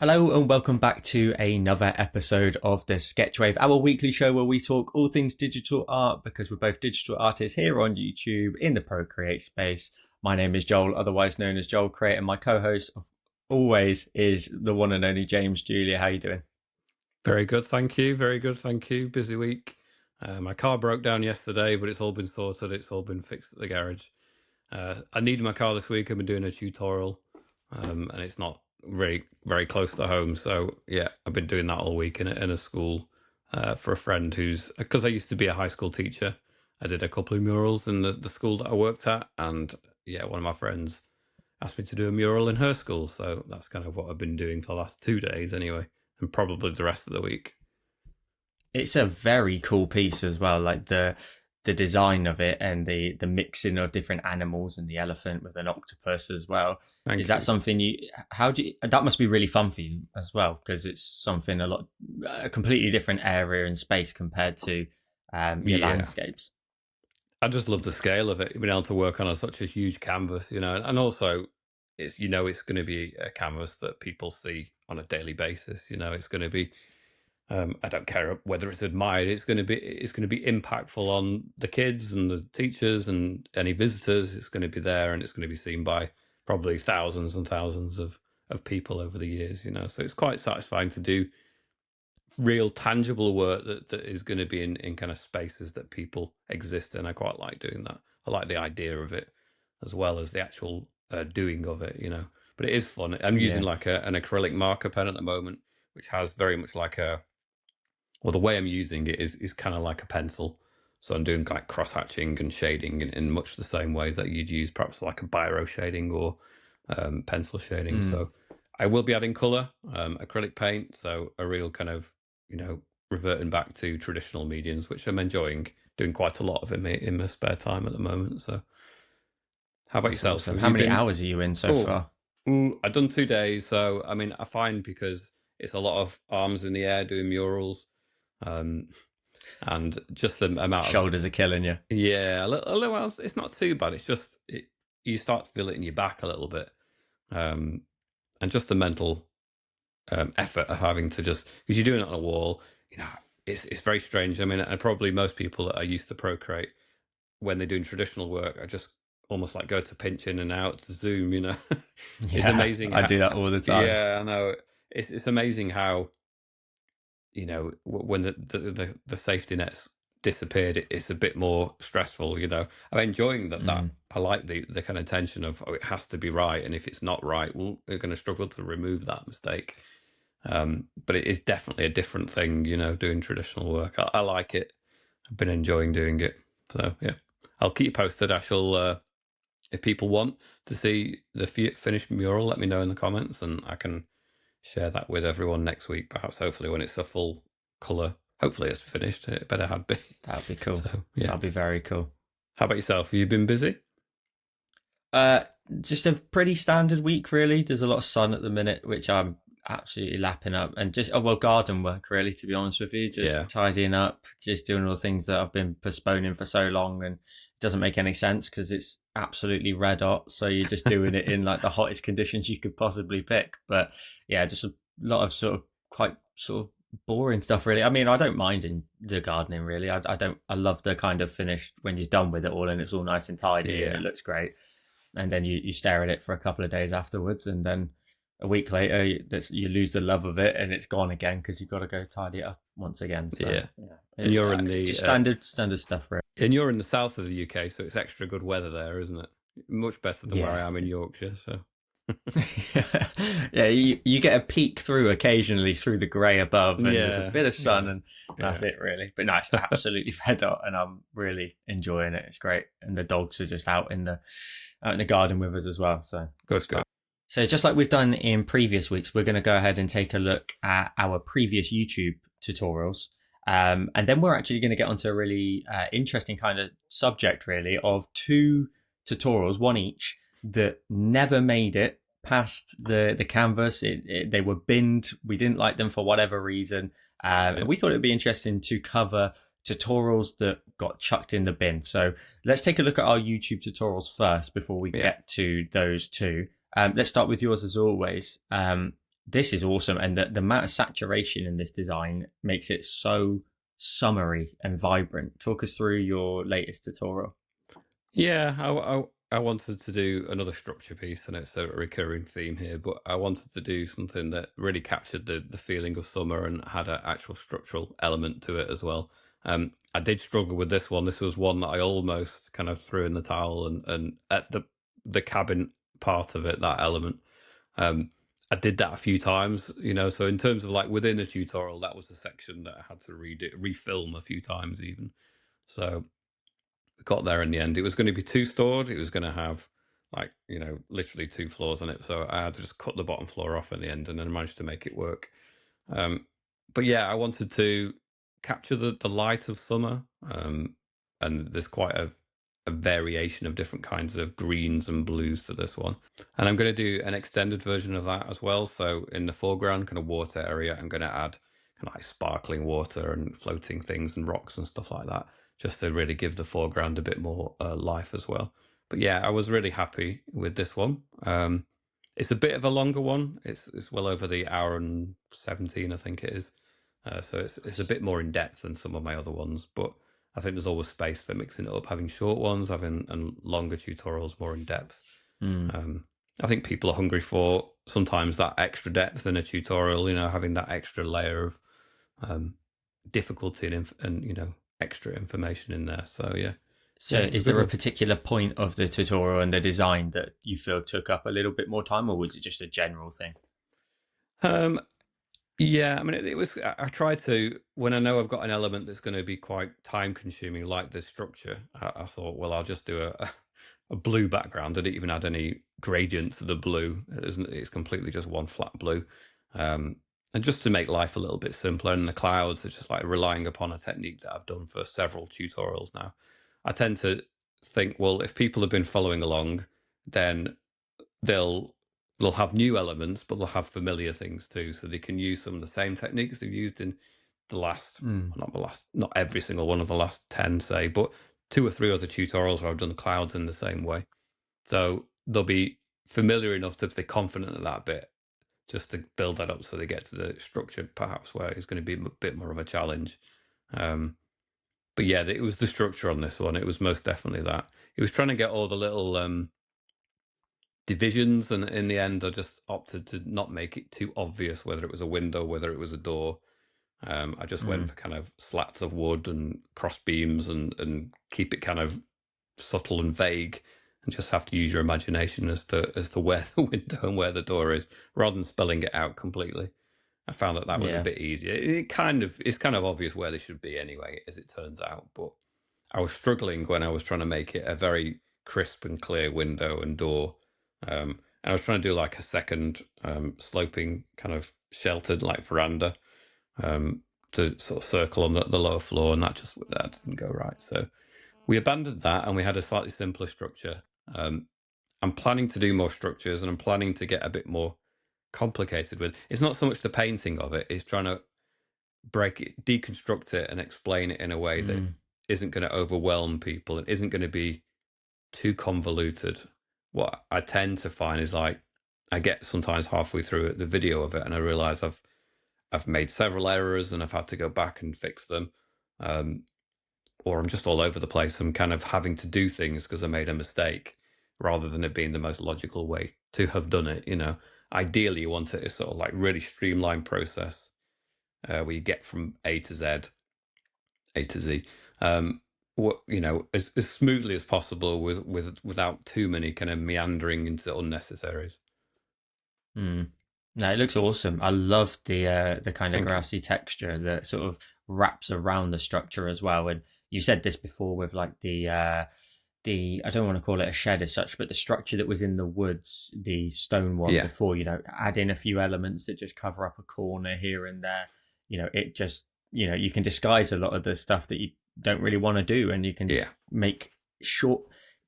Hello and welcome back to another episode of the Sketchwave, our weekly show where we talk all things digital art because we're both digital artists here on YouTube in the Procreate space. My name is Joel, otherwise known as JoelCreate, and my co-host of always is the one and only James Julier. How you doing? Very good, thank you. Very good, thank you. Busy week. My car broke down yesterday, but it's all been sorted. It's all been fixed at the garage. I needed my car this week. I've been doing a tutorial, and it's not very close to home. So yeah, I've been doing that all week in a school for a friend because I used to be a high school teacher. I did a couple of murals in the school that I worked at, and yeah, one of my friends asked me to do a mural in her school. So that's kind of what I've been doing for the last 2 days anyway, and probably the rest of the week. It's a very cool piece as well, like the design of it and the mixing of different animals and the elephant with an octopus as well. Thank That you. something that must be really fun for you as well, because it's something a completely different area and space compared to your Yeah. landscapes. I just love the scale of it, being able to work on such a huge canvas, and also it's going to be a canvas that people see on a daily basis. It's going to be I don't care whether it's admired. It's going to be impactful on the kids and the teachers and any visitors. It's going to be there, and it's going to be seen by probably thousands and thousands of people over the years. So it's quite satisfying to do real tangible work that is going to be in kind of spaces that people exist in. I quite like doing that. I like the idea of it as well as the actual doing of it. But it is fun. I'm using like an acrylic marker pen at the moment, which has very much like the way I'm using it is kind of like a pencil. So I'm doing like cross hatching and shading in much the same way that you'd use perhaps like a biro shading or pencil shading. So I will be adding color, acrylic paint. So a real kind of, reverting back to traditional mediums, which I'm enjoying doing quite a lot of in my spare time at the moment. So how about yourself? Awesome. How many hours are you in so far? I've done 2 days. So, I mean, I find because it's a lot of arms in the air doing murals, and just the amount Shoulders are killing you. Yeah, a little else. It's not too bad. It's just you start to feel it in your back a little bit, and just the mental effort of having to because you're doing it on a wall. It's very strange. I mean, and probably most people that are used to Procreate when they're doing traditional work are just almost like go to pinch in and out to zoom. It's amazing. I do that all the time. Yeah, I know. It's amazing how when the safety nets disappeared, it's a bit more stressful. I'm enjoying that. I like the kind of tension of it has to be right, and if it's not right, we're going to struggle to remove that mistake. But it is definitely a different thing, doing traditional work. I like it. I've been enjoying doing it. So yeah, I'll keep you posted. I shall. If people want to see the finished mural, let me know in the comments, and I can share that with everyone next week. Perhaps, hopefully, when it's a full color. Hopefully, it's finished. It better have been. That'd be cool. So, yeah. That'd be very cool. How about yourself? Have you been busy? Just a pretty standard week, really. There's a lot of sun at the minute, which I'm absolutely lapping up, and just garden work, really. To be honest with you, just tidying up, just doing all the things that I've been postponing for so long, and it doesn't make any sense because it's absolutely red hot. So you're just doing it in like the hottest conditions you could possibly pick. But yeah, just a lot of quite boring stuff, really. I mean, I don't mind in the gardening, really. I love the kind of finish when you're done with it all and it's all nice and tidy and it looks great. And then you stare at it for a couple of days afterwards, and then a week later you lose the love of it and it's gone again because you've got to go tidy it up once again. So, yeah. And you're in the just standard stuff, really. And you're in the south of the UK, so it's extra good weather there, isn't it? Much better than where I am in Yorkshire. So yeah, you get a peek through occasionally through the grey above, and there's a bit of sun, and that's it, really. But no, it's absolutely red hot, and I'm really enjoying it. It's great, and the dogs are just out in the garden with us as well. So good. So just like we've done in previous weeks, we're going to go ahead and take a look at our previous YouTube tutorials. And then we're actually going to get onto a really interesting kind of subject, really, of 2 tutorials, one each, that never made it past the canvas. They were binned. We didn't like them for whatever reason. And we thought it'd be interesting to cover tutorials that got chucked in the bin. So let's take a look at our YouTube tutorials first before we get to those 2. Let's start with yours as always. This is awesome, and the amount of saturation in this design makes it so summery and vibrant. Talk us through your latest tutorial. Yeah, I wanted to do another structure piece, and it's a recurring theme here, but I wanted to do something that really captured the feeling of summer and had an actual structural element to it as well. I did struggle with this one. This was one that I almost kind of threw in the towel, and at the cabin part of it, that element. Um, I did that a few times, so in terms of like within a tutorial, that was a section that I had to refilm a few times even. So we got there in the end. It was going to be two stored. It was going to have like, literally two floors on it. So I had to just cut the bottom floor off in the end and then managed to make it work. Um, but yeah, I wanted to capture the light of summer. And there's quite a variation of different kinds of greens and blues to this one. And I'm going to do an extended version of that as well. So in the foreground kind of water area, I'm going to add kind of like sparkling water and floating things and rocks and stuff like that, just to really give the foreground a bit more life as well. But yeah, I was really happy with this one. It's a bit of a longer one. It's well over the hour and 17, I think it is. So it's a bit more in depth than some of my other ones, but I think there's always space for mixing it up, having short ones, having and longer tutorials, more in depth. I think people are hungry for sometimes that extra depth in a tutorial, having that extra layer of difficulty and extra information in there. So yeah. So, is there a particular point of the tutorial and the design that you feel took up a little bit more time, or was it just a general thing? Yeah, I mean, it was. I try to, when I know I've got an element that's going to be quite time consuming, like this structure. I thought, well, I'll just do a blue background. I didn't even add any gradient to the blue. It's completely just one flat blue. And just to make life a little bit simpler. And the clouds are just like relying upon a technique that I've done for several tutorials now. I tend to think, well, if people have been following along, then they'll have new elements, but they'll have familiar things too. So they can use some of the same techniques they've used in the last, not every single one of the last 10, say, but 2 or 3 other tutorials where I've done clouds in the same way. So they'll be familiar enough to be confident at that bit, just to build that up so they get to the structure perhaps where it's going to be a bit more of a challenge. But yeah, it was the structure on this one. It was most definitely that. It was trying to get all the little divisions, and in the end I just opted to not make it too obvious whether it was a window, whether it was a door. I just went for kind of slats of wood and cross beams and keep it kind of subtle and vague, and just have to use your imagination as to where the window and where the door is, rather than spelling it out completely. I found that was a bit easier. It's kind of obvious where they should be anyway, as it turns out, but I was struggling when I was trying to make it a very crisp and clear window and door. And I was trying to do like a second sloping kind of sheltered like veranda to sort of circle on the lower floor, and that didn't go right. So we abandoned that, and we had a slightly simpler structure. I'm planning to do more structures, and I'm planning to get a bit more complicated with. It's not so much the painting of it; it's trying to break it, deconstruct it, and explain it in a way that isn't going to overwhelm people and isn't going to be too convoluted. What I tend to find is like I get sometimes halfway through the video of it and I realize I've made several errors and I've had to go back and fix them, or I'm just all over the place. I'm kind of having to do things because I made a mistake rather than it being the most logical way to have done it. Ideally you want it as sort of like really streamlined process where you get from A to Z, A to Z. As smoothly as possible without too many kind of meandering into unnecessaries. No, it looks awesome. I love the kind of grassy texture that sort of wraps around the structure as well. And you said this before with like the I don't want to call it a shed as such, but the structure that was in the woods, the stone one before, add in a few elements that just cover up a corner here and there. It just, you can disguise a lot of the stuff that you don't really want to do, and you can make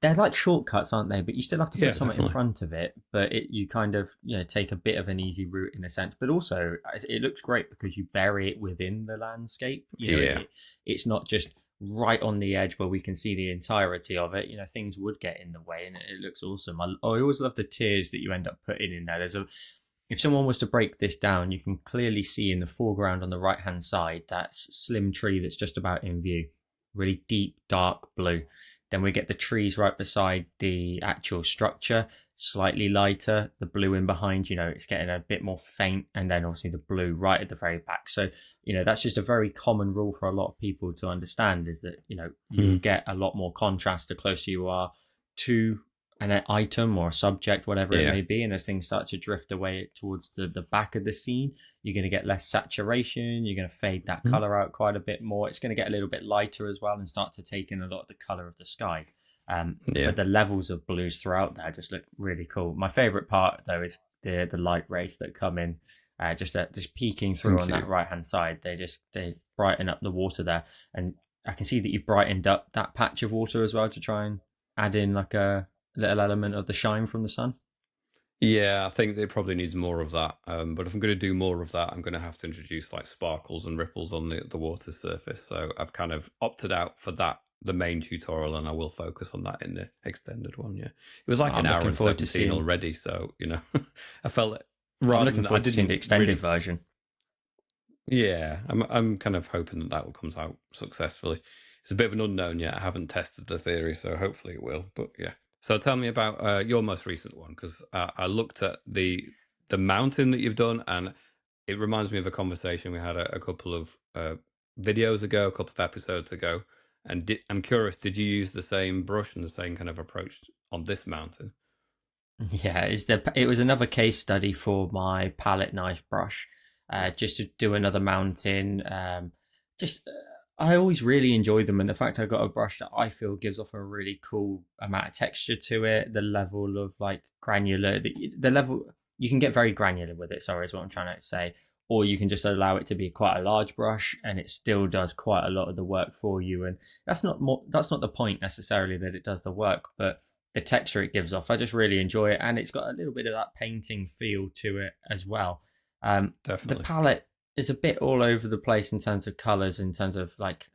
they're like shortcuts, aren't they? But you still have to put something in front of it. But you kind of take a bit of an easy route in a sense. But also it looks great because you bury it within the landscape. It's not just right on the edge where we can see the entirety of it. Things would get in the way, and it looks awesome. I always love the tiers that you end up putting in there. if someone was to break this down, you can clearly see in the foreground on the right hand side that slim tree that's just about in view, really deep dark blue. Then we get the trees right beside the actual structure, slightly lighter, the blue in behind, it's getting a bit more faint, and then obviously the blue right at the very back. So that's just a very common rule for a lot of people to understand, is that you'll get a lot more contrast the closer you are to an item or a subject, whatever it may be. And as things start to drift away towards the back of the scene, you're going to get less saturation, you're going to fade that color out quite a bit more. It's going to get a little bit lighter as well and start to take in a lot of the color of the sky. But the levels of blues throughout there just look really cool. My favorite part though is the light rays that come in, just peeking through on that right hand side. They brighten up the water there, and I can see that you brightened up that patch of water as well to try and add in like a little element of the shine from the sun. Yeah, I think it probably needs more of that. But if I'm going to do more of that, I'm going to have to introduce like sparkles and ripples on the water surface. So I've kind of opted out for that, the main tutorial, and I will focus on that in the extended one. Yeah, it was like an hour and 17 already, so I felt it. I'm looking forward to seeing the extended version. Yeah, I'm kind of hoping that will come out successfully. It's a bit of an unknown yet. I haven't tested the theory, so hopefully it will. But yeah. So tell me about your most recent one, because I looked at the mountain that you've done, and it reminds me of a conversation we had a couple of videos ago, a couple of episodes ago. And I'm curious, did you use the same brush and the same kind of approach on this mountain? Yeah, it was another case study for my palette knife brush, just to do another mountain. I always really enjoy them, and the fact I got a brush that I feel gives off a really cool amount of texture to it, the level of like granular, the level you can get very granular with it. Sorry, is what I'm trying to say. Or you can just allow it to be quite a large brush, and it still does quite a lot of the work for you. And that's not the point necessarily that it does the work, but the texture it gives off, I just really enjoy it, and it's got a little bit of that painting feel to it as well. Definitely. The palette is a bit all over the place in terms of colors, in terms of like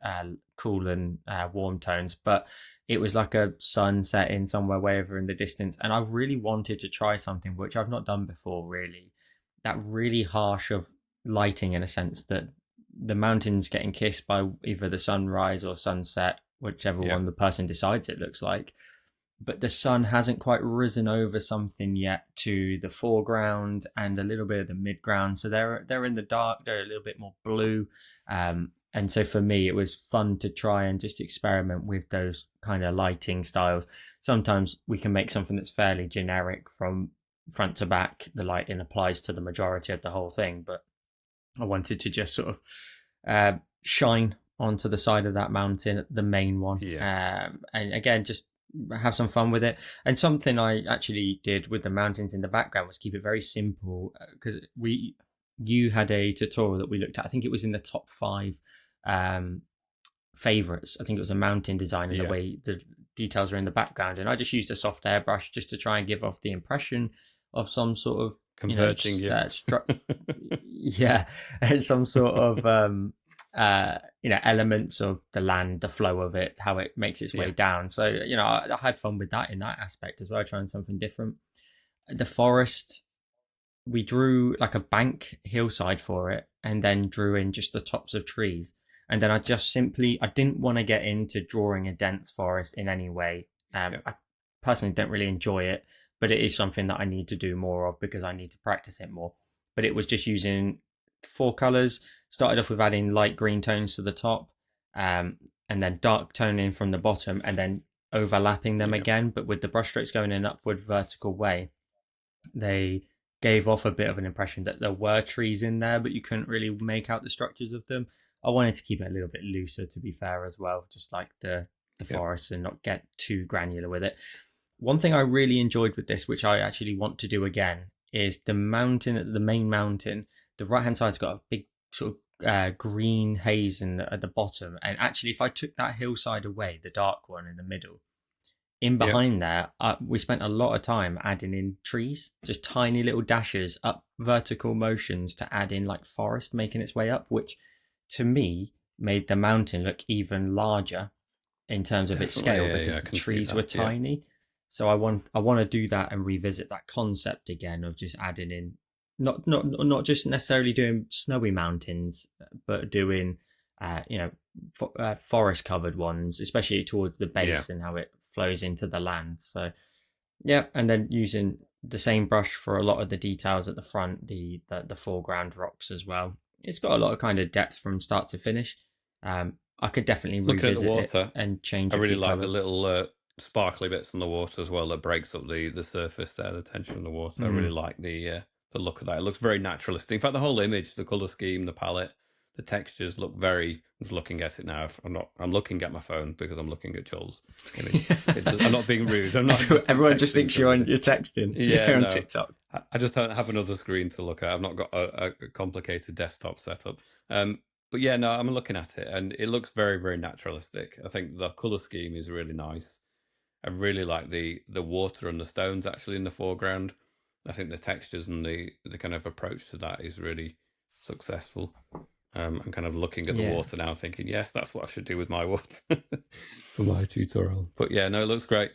cool and warm tones, but it was like a sun setting somewhere way over in the distance, and I really wanted to try something which I've not done before, really. That really harsh of lighting, in a sense that the mountain's getting kissed by either the sunrise or sunset, whichever one the person decides it looks like, but the sun hasn't quite risen over something yet to the foreground and a little bit of the midground. So they're in the dark, they're a little bit more blue. And so for me, it was fun to try and just experiment with those kind of lighting styles. Sometimes we can make something that's fairly generic from front to back. The lighting applies to the majority of the whole thing, but I wanted to just sort of shine onto the side of that mountain, the main one. And again, just have some fun with it. And something I actually did with the mountains in the background was keep it very simple, because you had a tutorial that we looked at. I think it was in the top 5 favorites. I think it was a mountain design, and the way the details are in the background, and I just used a soft airbrush just to try and give off the impression of some sort of converging and some sort of elements of the land, the flow of it, how it makes its way down. So I had fun with that in that aspect as well, trying something different. The forest, we drew like a bank hillside for it, and then drew in just the tops of trees. And then I didn't want to get into drawing a dense forest in any way. I personally don't really enjoy it, but it is something that I need to do more of because I need to practice it more. But it was just using 4 colors. Started off with adding light green tones to the top, and then dark toning from the bottom, and then overlapping them again, but with the brushstrokes going in an upward vertical way. They gave off a bit of an impression that there were trees in there, but you couldn't really make out the structures of them. I wanted to keep it a little bit looser, to be fair, as well, just like the forest, and not get too granular with it. One thing I really enjoyed with this, which I actually want to do again, is the mountain, the main mountain. The right hand side's got a big sort of green haze at the bottom, and actually if I took that hillside away, the dark one in the middle, in behind there, we spent a lot of time adding in trees, just tiny little dashes up, vertical motions to add in like forest making its way up, which to me made the mountain look even larger in terms of its scale, because the trees were tiny. So I want to do that and revisit that concept again of just adding in not just necessarily doing snowy mountains, but doing forest covered ones, especially towards the Yeah. base and how it flows into the land. So yeah, and then using the same brush for a lot of the details at the front, the foreground rocks as well. It's got a lot of kind of depth from start to finish. I could definitely Looking at the revisit it water, and change I a really few like the colors. little sparkly bits on the water as well that breaks up the surface there, the tension in the water. I really Mm. like the look of that. It looks very naturalistic. In fact, the whole image, the color scheme, the palette, the textures look very. I'm just looking at it now. I'm not. I'm looking at my phone because I'm looking at Joel's image. I'm not being rude. I'm not. Everyone just thinks you're somebody. you're texting. Yeah, You're on no. TikTok. I just don't have another screen to look at. I've not got a complicated desktop setup. But yeah, no, I'm looking at it and it looks very, very naturalistic. I think the color scheme is really nice. I really like the water and the stones actually in the foreground. I think the textures and the kind of approach to that is really successful. I'm kind of looking at the Yeah. water now, thinking, yes, that's what I should do with my water for my tutorial. But yeah, no, it looks great.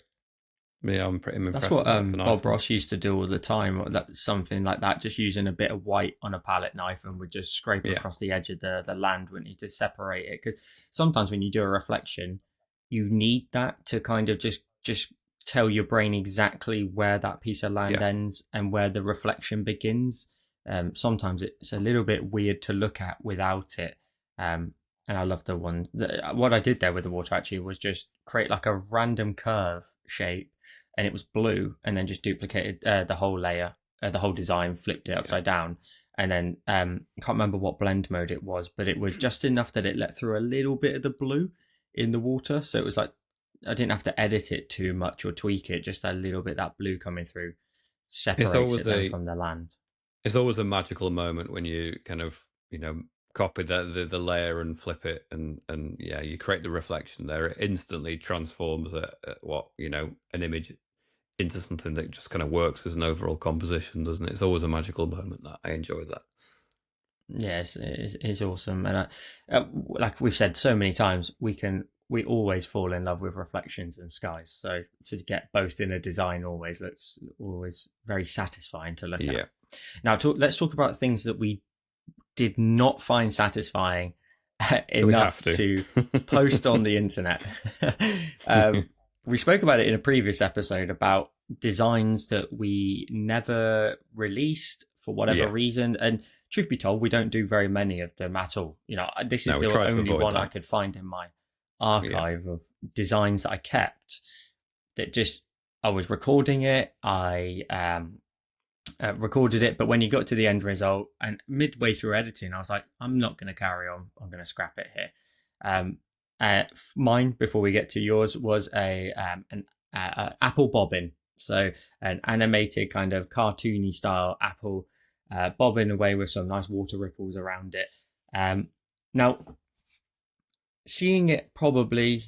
Yeah, I'm That's impressed what with that. It's a nice Bob one. Ross used to do all the time. That something like that, just using a bit of white on a palette knife and would just scrape Yeah, across the edge of the land, wouldn't you, to separate it? Because sometimes when you do a reflection, you need that to kind of just tell your brain exactly where that piece of land yeah, ends and where the reflection begins. Sometimes it's a little bit weird to look at without it. And I love the one. What I did there with the water actually was just create like a random curve shape, and it was blue, and then just duplicated the whole layer, the whole design, flipped it yeah. upside down, and then can't remember what blend mode it was, but it was just enough that it let through a little bit of the blue in the water, so it was like I didn't have to edit it too much or tweak it, just a little bit that blue coming through It's separates always it then a from the land. it's always a magical moment when you kind of copy the layer and flip it and yeah, you create the reflection there. It instantly transforms what an image into something that just kind of works as an overall composition, doesn't it? It's always a magical moment. That I enjoy that. Yes, it's awesome, and like we've said so many times, we always fall in love with reflections and skies. So to get both in a design always looks always very satisfying to look at. Yeah, Now, let's talk about things that we did not find satisfying do we have enough to? to post on the internet. um, we spoke about it in a previous episode about designs that we never released for whatever Yeah, reason, and truth be told, we don't do very many of them at all. This is no, we the try to only avoid one I that. could find in my Yeah, archive of designs that I kept. That just I was recording it, I recorded it, but when you got to the end result and midway through editing, I was like, I'm not going to carry on. I'm going to scrap it here. Um, Mine, before we get to yours, was an apple bobbin. So an animated kind of cartoony style apple bobbing away with some nice water ripples around it. Now, seeing it probably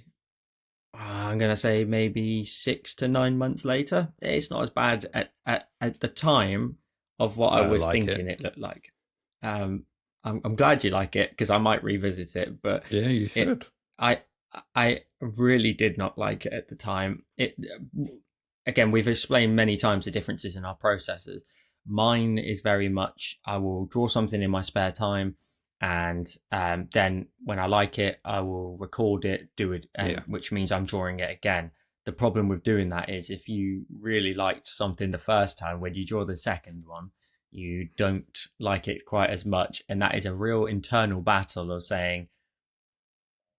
I'm going to say maybe 6 to 9 months later. It's not as bad at the time of what I I was like thinking it. it looked like. Um, I'm glad you like it because I might revisit it, but Yeah, you it should. I I really did not like it at the time. It again, we've explained many times the differences in our processes. Mine is very much I will draw something in my spare time, and then when I like it, I will record it, do it, and Yeah, which means I'm drawing it again. The problem with doing that is if you really liked something the first time, when you draw the second one, you don't like it quite as much, and that is a real internal battle of saying,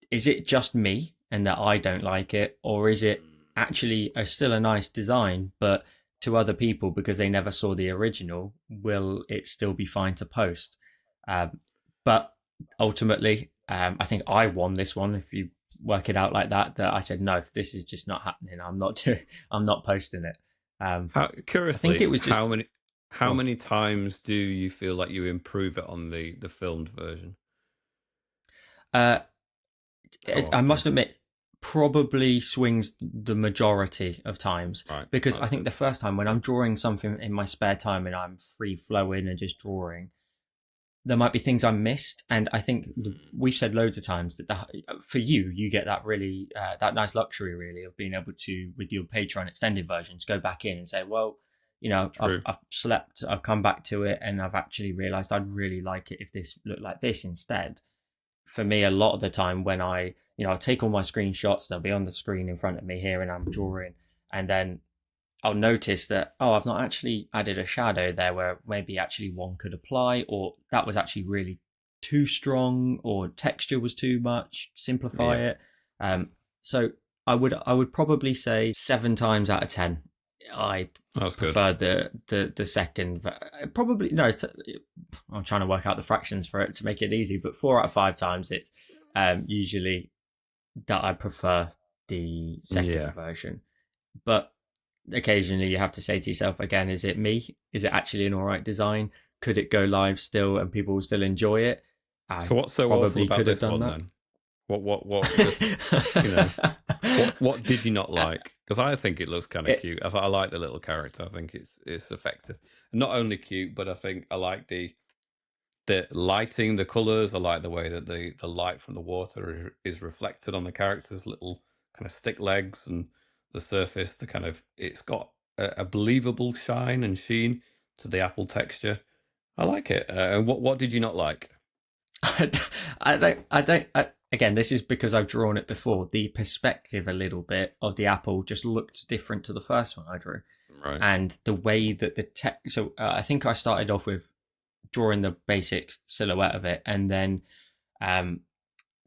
is it just me and that I don't like it, or is it actually still a nice design, but to other people because they never saw the original, will it still be fine to post? Um, but ultimately, I think I won this one. If you work it out like that, that I said no, this is just not happening. I'm not doing. I'm not posting it. I think curiously, it was just how well. many times do you feel like you improve it on the filmed version? Uh, How I often? must admit, probably swings the majority of times Right, because I that's think good. the first time when I'm drawing something in my spare time and I'm free flowing and just drawing, there might be things I missed, and I think we've said loads of times that for you get that really that nice luxury really of being able to with your Patreon extended versions go back in and say, well, True. I've slept, I've come back to it, and I've actually realized I'd really like it if this looked like this instead. For me, a lot of the time when I'll take all my screenshots, they'll be on the screen in front of me here, and I'm drawing, and then I'll notice that, oh, I've not actually added a shadow there where maybe actually one could apply, or that was actually really too strong, or texture was too much, simplify Yeah, it. So I would probably say 7 times out of 10, I that's good. prefer the second. Probably no. I'm trying to work out the fractions for it to make it easy, but 4 out of 5 times it's usually that I prefer the second Yeah. version. But occasionally you have to say to yourself again, is it me? Is it actually an all right design? Could it go live still and people will still enjoy it? I So what's so awful probably about could have this done one that. then? What just, you know, what did you not like? Because I think it looks kind of it, cute. I like the little character. I think it's effective. Not only cute, but I think I like the lighting, the colors. I like the way that the light from the water is reflected on the characters' little kind of stick legs and the surface. The kind of it's got a believable shine and sheen to the apple texture. I like it. And what did you not like? again, this is because I've drawn it before. The perspective a little bit of the apple just looked different to the first one I drew. Right. And the way that I think I started off with drawing the basic silhouette of it, and then um,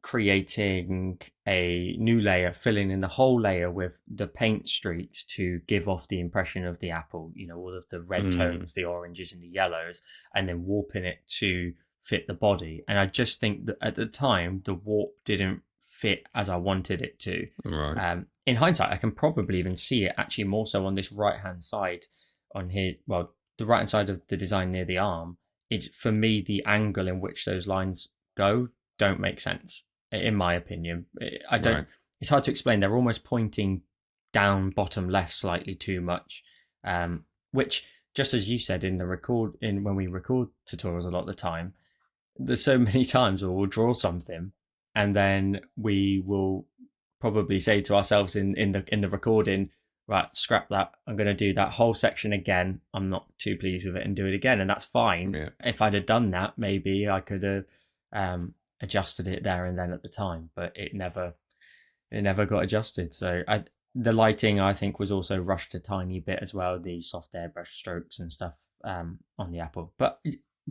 creating a new layer, filling in the whole layer with the paint streaks to give off the impression of the apple, all of the red Mm, tones, the oranges and the yellows, and then warping it to fit the body. And I just think that at the time, the warp didn't fit as I wanted it to. right. In hindsight, I can probably even see it actually more so on this right hand side on here. Well, the right hand side of the design near the arm. It's for me the angle in which those lines go don't make sense in my opinion. I don't. Right. It's hard to explain. They're almost pointing down bottom left slightly too much, which just as you said in the record in when we record tutorials a lot of the time, there's so many times where we'll draw something and then we will probably say to ourselves in the recording, right, scrap that. I'm going to do that whole section again. I'm not too pleased with it and do it again, and that's fine. Yeah. If I'd have done that, maybe I could have adjusted it there and then at the time, but it never got adjusted. So the lighting I think was also rushed a tiny bit as well, the soft airbrush strokes and stuff on the apple. But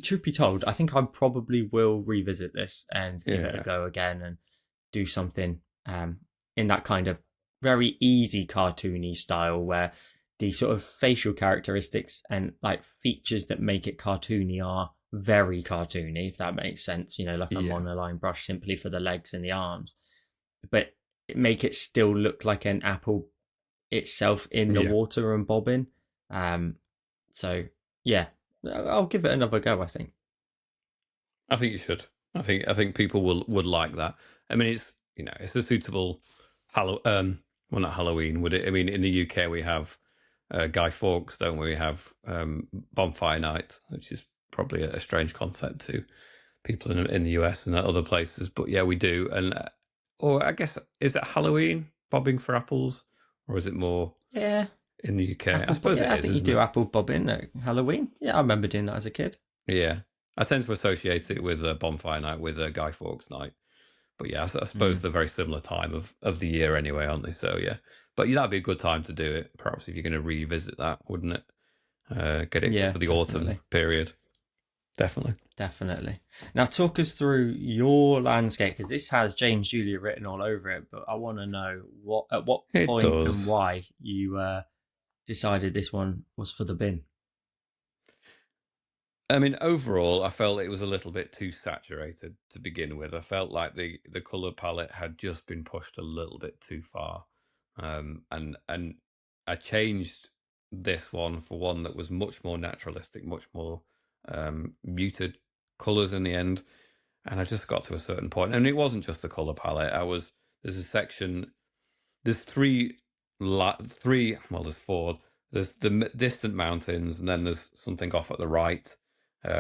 truth be told, I think I probably will revisit this and give it a Yeah. go again and do something in that kind of very easy cartoony style where the sort of facial characteristics and like features that make it cartoony are very cartoony, if that makes sense. Like a Yeah. monoline brush simply for the legs and the arms, but make it still look like an apple itself in the Yeah. water and bobbing. So yeah, I'll give it another go. I think. I think you should. I think people would like that. I mean, it's a suitable well, not Halloween, would it? I mean, in the UK we have Guy Fawkes, don't we? We have Bonfire Night, which is probably a strange concept to people in the US and other places, but yeah, we do. And or I guess is it Halloween bobbing for apples, or is it more Yeah, in the UK? I suppose it yeah, I is, think you isn't do it? apple bobbing at Halloween. Yeah, I remember doing that as a kid. Yeah, I tend to associate it with Bonfire Night, with Guy Fawkes Night. But yeah, I suppose Mm. they're very similar time of the year anyway, aren't they? So yeah, but yeah, that'd be a good time to do it. Perhaps if you're going to revisit that, wouldn't it? Get it Yeah, for the autumn definitely. period. Definitely, Definitely. Now, talk us through your landscape because this has James Julier written all over it. But I want to know at what it point and does. why you decided this one was for the bin. I mean, overall, I felt it was a little bit too saturated to begin with. I felt like the color palette had just been pushed a little bit too far, and I changed this one for one that was much more naturalistic, much more muted colors in the end. And I just got to a certain point, and it wasn't just the color palette. There's a section. There's three. Well, there's four. There's the distant mountains, and then there's something off at the right,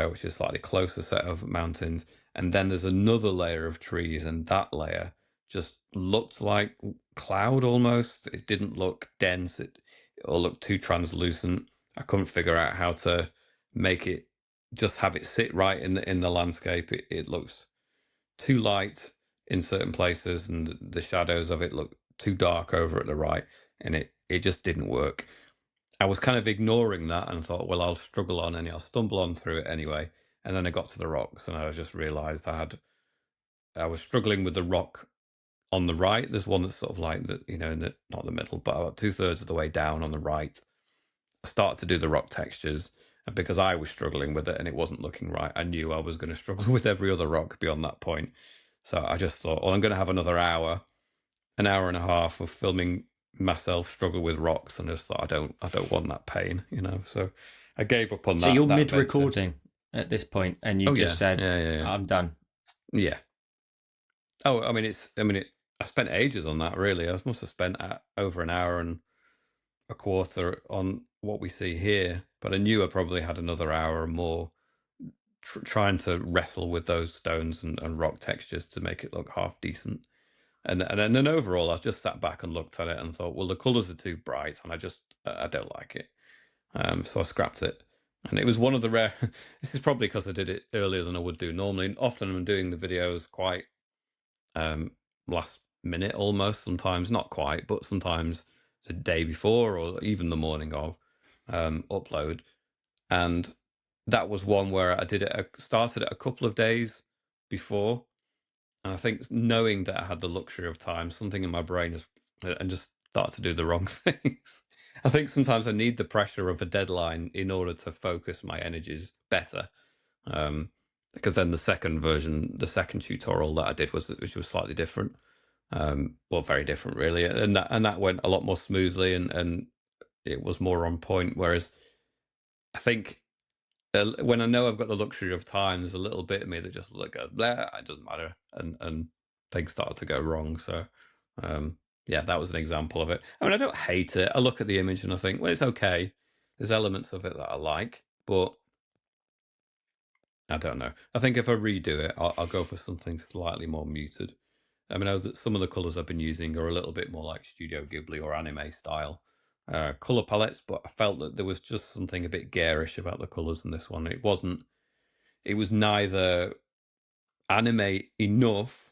which is slightly closer set of mountains, and then there's another layer of trees, and that layer just looked like cloud almost. It didn't look dense. It all looked too translucent, I couldn't figure out how to make it just have it sit right in the landscape. It looks too light in certain places, and the shadows of it look too dark over at the right, and it just didn't work. I was kind of ignoring that and thought, well, I'll struggle on and I'll stumble on through it anyway. And then I got to the rocks, and I just realised I was struggling with the rock on the right. There's one that's sort of like the, not the middle, but about 2/3 of the way down on the right. I started to do the rock textures, and because I was struggling with it and it wasn't looking right, I knew I was going to struggle with every other rock beyond that point. So I just thought, well, I'm going to have another hour, an hour and a half of filming myself struggle with rocks, and I just thought I don't want that pain, So I gave up on So that. you're That mid venture. recording at this point, and you Oh just said, yeah. "I'm done." Yeah. Oh, I spent ages on that. Really, I must have spent over an hour and a quarter on what we see here, but I knew I probably had another hour or more trying to wrestle with those stones and rock textures to make it look half decent. And then overall, I just sat back and looked at it and thought, well, the colours are too bright, and I don't like it. So I scrapped it. And it was one of the rare. This is probably because I did it earlier than I would do normally. Often I'm doing the videos quite last minute, almost. Sometimes not quite, but sometimes the day before or even the morning of upload. And that was one where I started it a couple of days before. And I think knowing that I had the luxury of time, something in my brain and just started to do the wrong things. I think sometimes I need the pressure of a deadline in order to focus my energies better. Because then the second tutorial that I did which was slightly different. Well, very different really, and that went a lot more smoothly, and it was more on point. Whereas I think when I know I've got the luxury of time, there's a little bit of me that just goes, blah, it doesn't matter, and things started to go wrong. So, yeah, that was an example of it. I mean, I don't hate it. I look at the image and I think, well, it's okay. There's elements of it that I like, but I don't know. I think if I redo it, I'll go for something slightly more muted. I know that some of the colours I've been using are a little bit more like Studio Ghibli or anime style colour palettes, but I felt that there was just something a bit garish about the colours in this one. It was neither anime enough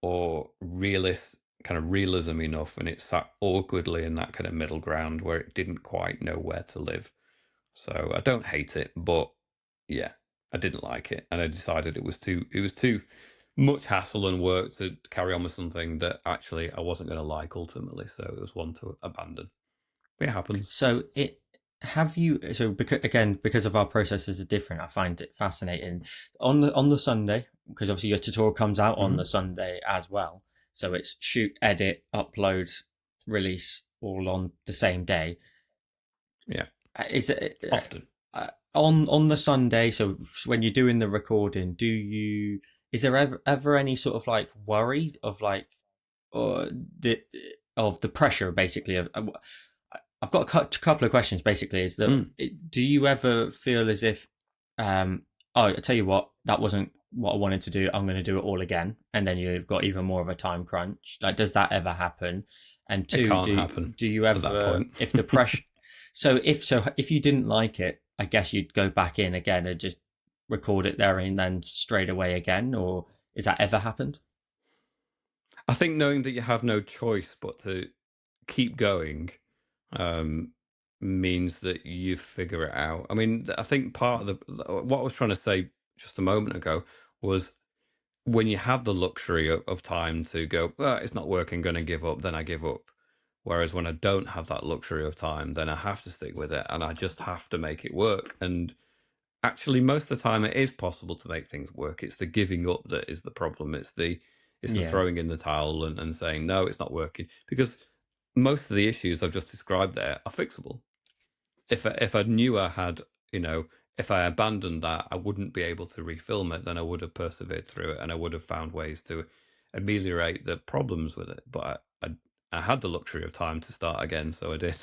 or realism enough, and it sat awkwardly in that kind of middle ground where it didn't quite know where to live. So I don't hate it, but yeah, I didn't like it, and I decided it was too much hassle and work to carry on with something that actually I wasn't going to like ultimately. So it was one to abandon. It happens. So because of our processes are different, I find it fascinating. On the Sunday, because obviously your tutorial comes out on the Sunday as well. So it's shoot, edit, upload, release all on the same day. Yeah. Is it Often. On the Sunday? So when you're doing the recording, is there ever any sort of like worry of like, or the pressure basically of I've got a couple of questions. Basically, is that do you ever feel as if, oh, I tell you what, that wasn't what I wanted to do. I'm going to do it all again, and then you've got even more of a time crunch. Like, does that ever happen? And two, it can't happen do you at that ever, point. if the pressure, if you didn't like it, I guess you'd go back in again and just record it there and then straight away again, or is that ever happened? I think knowing that you have no choice but to keep going means that you figure it out. I mean, I think part of what I was trying to say just a moment ago was when you have the luxury of time to go, well, it's not working, going to give up, then I give up. Whereas when I don't have that luxury of time, then I have to stick with it, and I just have to make it work. And actually, most of the time, it is possible to make things work. It's the giving up that is the problem. It's the throwing in the towel and saying no, it's not working, because most of the issues I've just described there are fixable. If I knew I had, if I abandoned that, I wouldn't be able to refilm it. Then I would have persevered through it, and I would have found ways to ameliorate the problems with it. But I had the luxury of time to start again, so I did.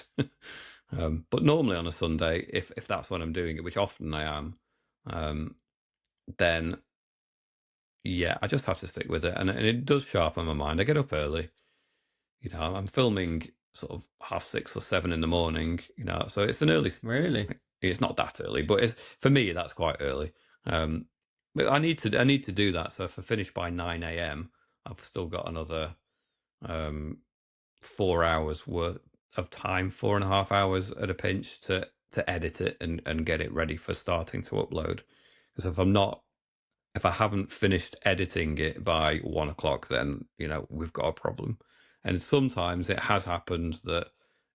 But normally on a Sunday, if that's when I'm doing it, which often I am, then yeah, I just have to stick with it, and it does sharpen my mind. I get up early. I'm filming sort of 6:30 or 7 in the morning, so it's an early. Really? It's not that early, but it's, for me, that's quite early. But I need to do that. So if I finish by 9 a.m., I've still got another 4 hours worth of time, 4.5 hours at a pinch to edit it and get it ready for starting to upload. Because if I haven't finished editing it by 1 o'clock, then we've got a problem. And sometimes it has happened that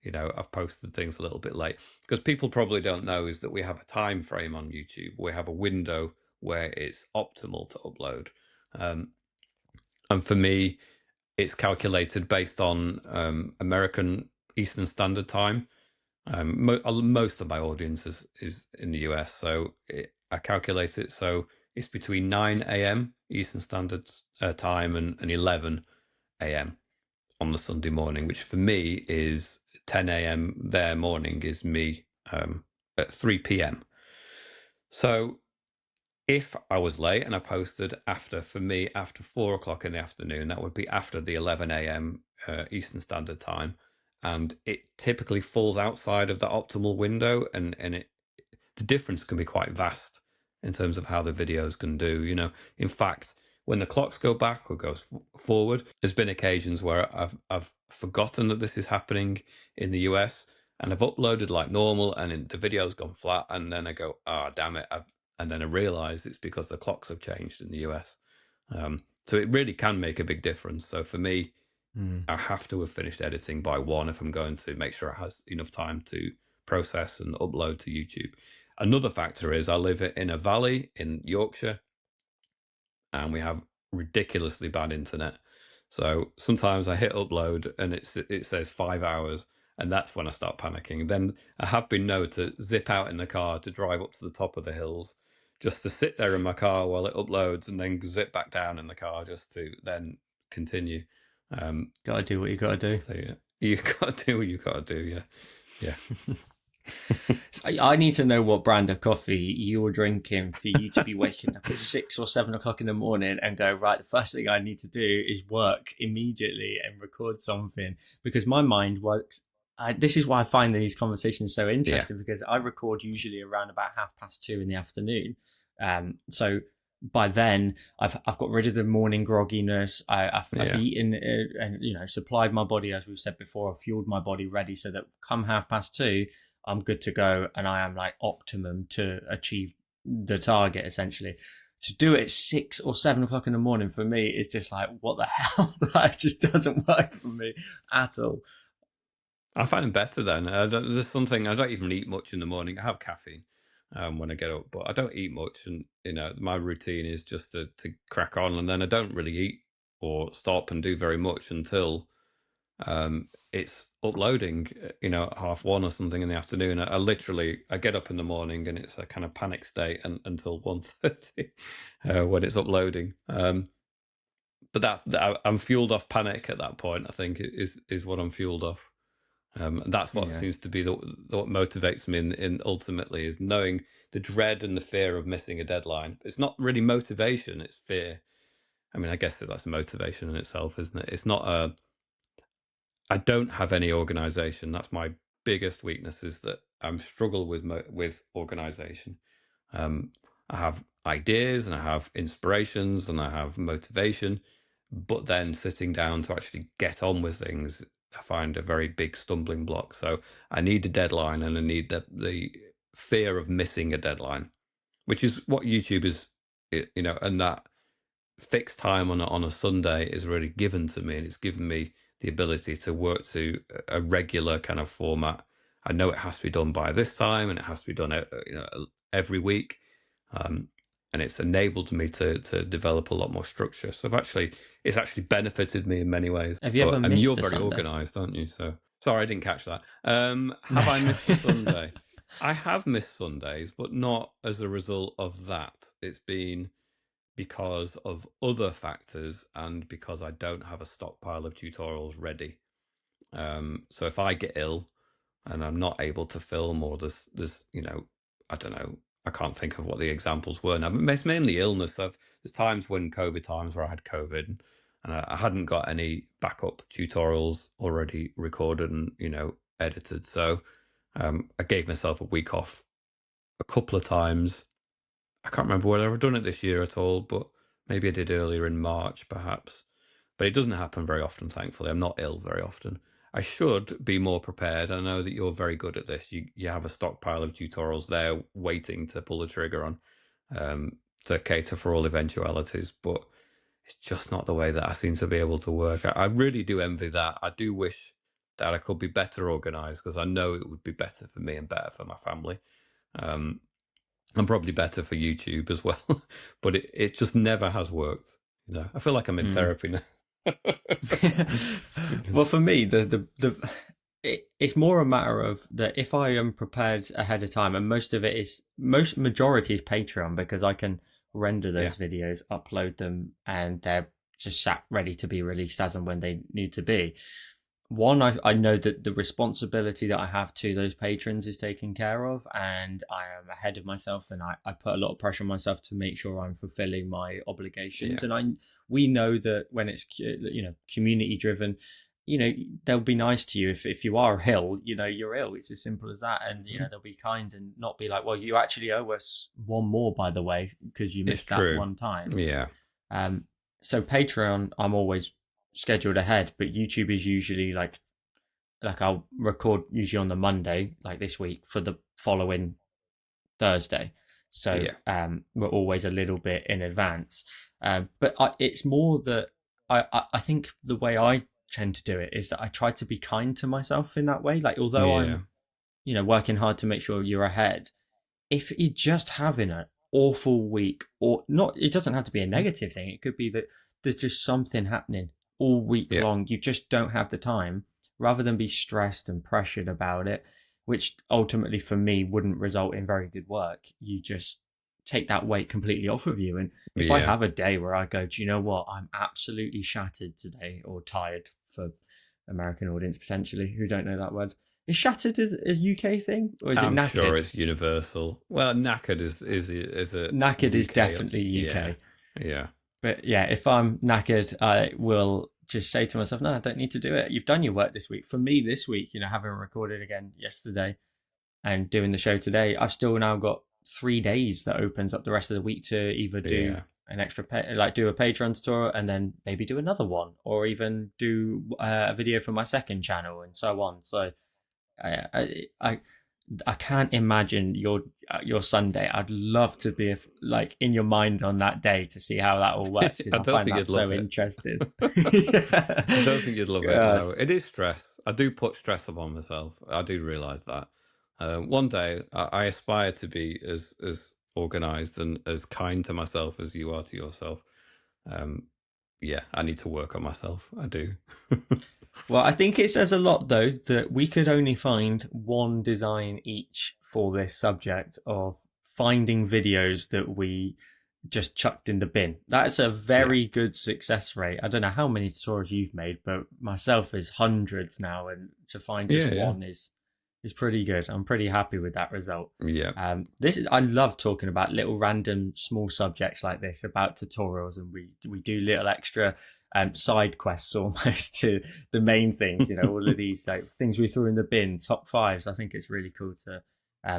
I've posted things a little bit late, because people probably don't know is that we have a time frame on YouTube. We have a window where it's optimal to upload, and for me, it's calculated based on American Eastern Standard Time. Most of my audience is in the US, so I calculate it so it's between 9 a.m. Eastern Standard Time and 11 a.m. on the Sunday morning, which for me is 10 a.m. their morning is me at 3 p.m. So if I was late and I posted for me, after 4 o'clock in the afternoon, that would be after the 11 a.m. Eastern Standard Time. And it typically falls outside of that optimal window, and the difference can be quite vast in terms of how the videos can do. In fact, when the clocks go back or goes forward, there's been occasions where I've forgotten that this is happening in the US, and I've uploaded like normal, and the video's gone flat, and then I go, damn it, and then I realise it's because the clocks have changed in the US. So it really can make a big difference. So for me, I have to have finished editing by 1 if I'm going to make sure it has enough time to process and upload to YouTube. Another factor is I live in a valley in Yorkshire, and we have ridiculously bad internet. So sometimes I hit upload and it says 5 hours, and that's when I start panicking. Then I have been known to zip out in the car to drive up to the top of the hills, just to sit there in my car while it uploads, and then zip back down in the car just to then continue. Gotta do what you gotta do. So yeah, you gotta do what you gotta do. Yeah. I need to know what brand of coffee you're drinking for you to be waking up at 6 or 7 o'clock in the morning and go, right, the first thing I need to do is work immediately and record something, because my mind works. This is why I find these conversations so interesting, because I record usually around about 2:30 in the afternoon. So by then I've got rid of the morning grogginess. I've eaten and supplied my body, as we've said before. I've fueled my body ready so that come 2:30 I'm good to go, and I am like optimum to achieve the target essentially. To do it at 6 or 7 o'clock in the morning for me is just like, what the hell? That just doesn't work for me at all. I find it better then. There's something, I don't even eat much in the morning. I have caffeine when I get up, but I don't eat much. And, my routine is just to crack on. And then I don't really eat or stop and do very much until it's uploading, at 1:30 or something in the afternoon. I get up in the morning and it's a kind of panic state until 1:30 when it's uploading. But I'm fueled off panic at that point, I think, is what I'm fueled off. And that's what seems to be what motivates me in ultimately, is knowing the dread and the fear of missing a deadline. It's not really motivation, it's fear. I mean, I guess that's a motivation in itself, isn't it? It's not I don't have any organization. That's my biggest weakness, is that I struggle with organization. I have ideas and I have inspirations and I have motivation, but then sitting down to actually get on with things, I find a very big stumbling block. So I need a deadline, and I need the fear of missing a deadline, which is what YouTube is, and that fixed time on a Sunday is really given to me, and it's given me the ability to work to a regular kind of format. I know it has to be done by this time, and it has to be done every week, and it's enabled me to develop a lot more structure. So it's actually benefited me in many ways. Have you ever missed you're a very Sunday? organised, aren't you? So sorry, I didn't catch that. Have I missed a Sunday? I have missed Sundays, but not as a result of that. It's been because of other factors, and because I don't have a stockpile of tutorials ready. So if I get ill and I'm not able to film, or there's I don't know, I can't think of what the examples were now, but it's mainly illness. There's times when COVID times where I had COVID, and I hadn't got any backup tutorials already recorded and edited. So I gave myself a week off a couple of times. I can't remember whether I've done it this year at all, but maybe I did earlier in March, perhaps. But it doesn't happen very often, thankfully. I'm not ill very often. I should be more prepared. I know that you're very good at this. You have a stockpile of tutorials there waiting to pull the trigger on, to cater for all eventualities, but it's just not the way that I seem to be able to work. I really do envy that. I do wish that I could be better organized, because I know it would be better for me and better for my family. Um, and probably better for YouTube as well. But it just never has worked. I feel like I'm in therapy now. Well, for me, it's more a matter of that if I am prepared ahead of time, and most majority is Patreon, because I can render those videos, upload them, and they're just sat ready to be released as and when they need to be. One, I know that the responsibility that I have to those patrons is taken care of, and I am ahead of myself, and I put a lot of pressure on myself to make sure I'm fulfilling my obligations. And we know that when it's community driven, they'll be nice to you if you are ill. You're ill. It's as simple as that, and they'll be kind and not be like, well, you actually owe us one more, by the way, because you missed that one time. Yeah. So Patreon, I'm always scheduled ahead, but YouTube is usually like I'll record usually on the Monday, like this week, for the following Thursday. So we're always a little bit in advance. But it's more that I think the way I tend to do it is that I try to be kind to myself in that way. Like, although I'm working hard to make sure you're ahead, if you're just having an awful week, or not, it doesn't have to be a negative thing. It could be that there's just something happening all week long. You just don't have the time, rather than be stressed and pressured about it, which ultimately for me wouldn't result in very good work. You just take that weight completely off of you. And if I have a day where I go, do you know what, I'm absolutely shattered today, or tired for American audience potentially who don't know that word. Is shattered a UK thing, or is it knackered? I'm sure it's universal. Well, knackered is a knackered UK, is definitely UK. Yeah. But yeah, if I'm knackered, I will just say to myself, no, I don't need to do it. You've done your work this week. For me this week, having recorded again yesterday and doing the show today, I've still now got 3 days that opens up the rest of the week to either do an extra do a Patreon tutorial, and then maybe do another one, or even do a video for my second channel, and so on. So I can't imagine your Sunday. I'd love to be in your mind on that day to see how that all works. I don't think you'd love it. Interesting. I don't think you'd love it. No. It is stress. I do put stress upon myself. I do realise that. One day I aspire to be as organised and as kind to myself as you are to yourself. I need to work on myself. I do. Well, I think it says a lot, though, that we could only find one design each for this subject of finding videos that we just chucked in the bin. That's a very good success rate. I don't know how many tutorials you've made, but myself is hundreds now, and to find just one is pretty good. I'm pretty happy with that result. I love talking about little random small subjects like this, about tutorials, and we do little extra side quests almost to the main things. All of these things we threw in the bin, top fives. I think it's really cool to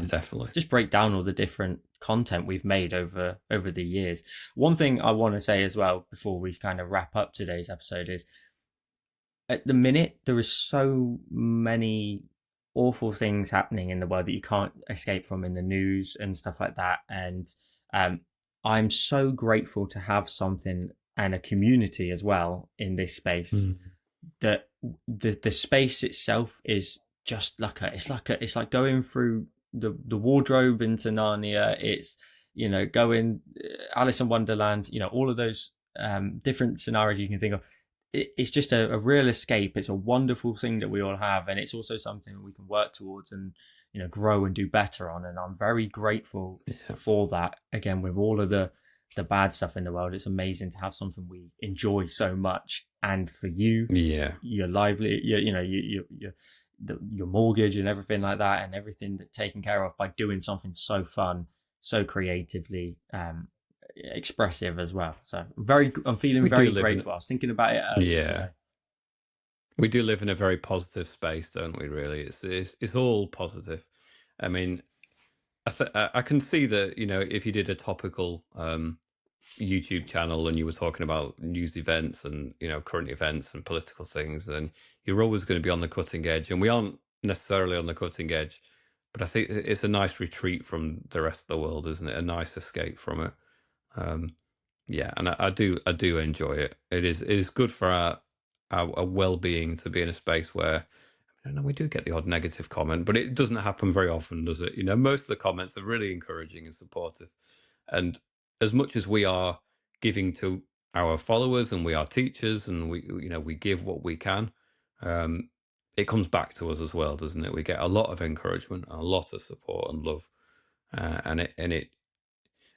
definitely just break down all the different content we've made over the years. One thing I want to say as well before we kind of wrap up today's episode is, at the minute there is so many awful things happening in the world that you can't escape from in the news and stuff like that. And I'm so grateful to have something and a community as well in this space. That the space itself is just it's like going through the wardrobe into Narnia. It's going Alice in Wonderland. All of those different scenarios you can think of. It's just a real escape. It's a wonderful thing that we all have, and it's also something that we can work towards and grow and do better on. And I'm very grateful for that. Again, with all of the bad stuff in the world, it's amazing to have something we enjoy so much. And for you, your lively, your mortgage and everything like that, and everything that's taken care of by doing something so fun, so creatively, expressive as well. So I'm feeling We very do live in grateful. I was thinking about it earlier yeah. today. We do live in a very positive space, don't we? Really, it's all positive. I mean, I can see that, you know, if you did a topical YouTube channel and you were talking about news events and, you know, current events and political things, then you're always going to be on the cutting edge. And we aren't necessarily on the cutting edge, but I think it's a nice retreat from the rest of the world, isn't it? A nice escape from it. Um, yeah, and I do enjoy it. It is good for our well being to be in a space where, I don't know, we do get the odd negative comment, but it doesn't happen very often, does it? You know, most of the comments are really encouraging and supportive. And as much as we are giving to our followers and we are teachers and we, you know, we give what we can, um, it comes back to us as well, doesn't it? We get a lot of encouragement, a lot of support and love, and it.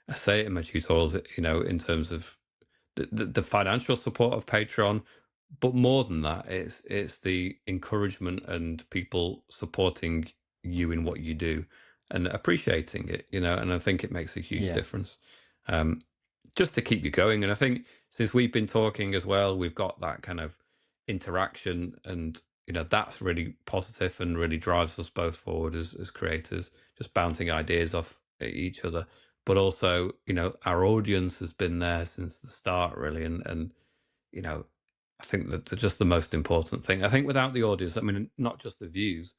I say it in my tutorials, you know, in terms of the financial support of Patreon, but more than that, it's the encouragement and people supporting you in what you do and appreciating it, you know. And I think it makes a huge Yeah. difference, um, just to keep you going. And I think since we've been talking as well, we've got that kind of interaction, and you know that's really positive and really drives us both forward as creators, just bouncing ideas off each other. But also, you know, our audience has been there since the start, really, and you know, I think that that's just the most important thing. I think without the audience, I mean, not just the views,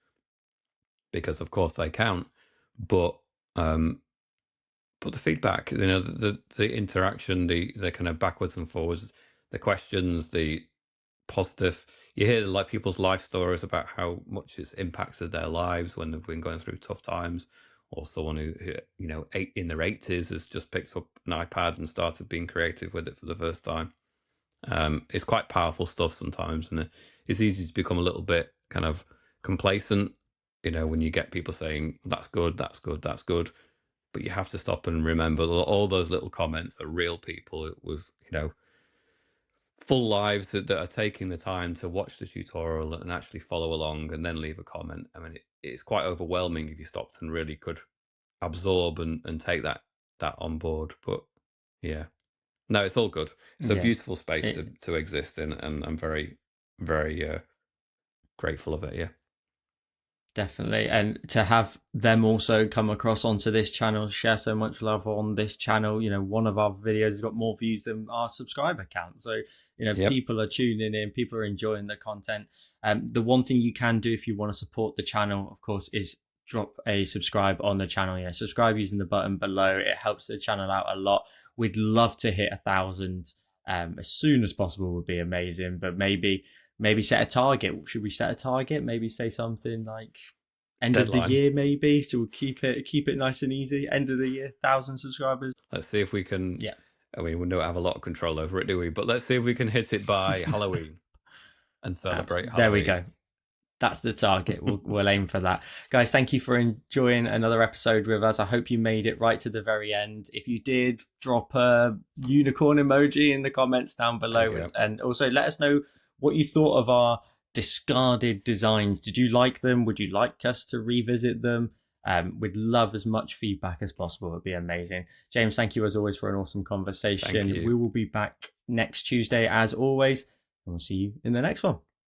because of course they count, but um, but the feedback, you know, the interaction, the kind of backwards and forwards, the questions, the positive. You hear like people's life stories about how much it's impacted their lives when they've been going through tough times, or someone who you know, in their 80s has just picked up an iPad and started being creative with it for the first time. It's quite powerful stuff sometimes, and it's easy to become a little bit kind of complacent, you know, when you get people saying that's good, that's good, that's good. But you have to stop and remember that all those little comments are real people with, you know, full lives that are taking the time to watch the tutorial and actually follow along and then leave a comment. I mean, it's quite overwhelming if you stopped and really could absorb and take that on board. But yeah, no, it's all good. It's a Yeah. beautiful space It, to exist in, and I'm very, very grateful of it. Yeah. Definitely. And to have them also come across onto this channel, share so much love on this channel. You know, one of our videos has got more views than our subscriber count. So, you know, Yep. people are tuning in, people are enjoying the content. The one thing you can do if you want to support the channel, of course, is drop a subscribe on the channel. Yeah, subscribe using the button below. It helps the channel out a lot. We'd love to hit 1,000 as soon as possible would be amazing. But maybe set a target. Should we set a target? Maybe say something like end of the Deadline. year, maybe. So we'll keep it nice and easy. End of the year, 1,000 subscribers. Let's see if we can. Yeah. I mean, we don't have a lot of control over it, do we? But let's see if we can hit it by Halloween and celebrate There we Halloween. go. That's the target. We'll aim for that. Guys, thank you for enjoying another episode with us. I hope you made it right to the very end. If you did, drop a unicorn emoji in the comments down below. And also let us know what you thought of our discarded designs. Did you like them? Would you like us to revisit them? We'd love as much feedback as possible. It'd be amazing. James, thank you as always for an awesome conversation. We will be back next Tuesday as always. And we'll see you in the next one.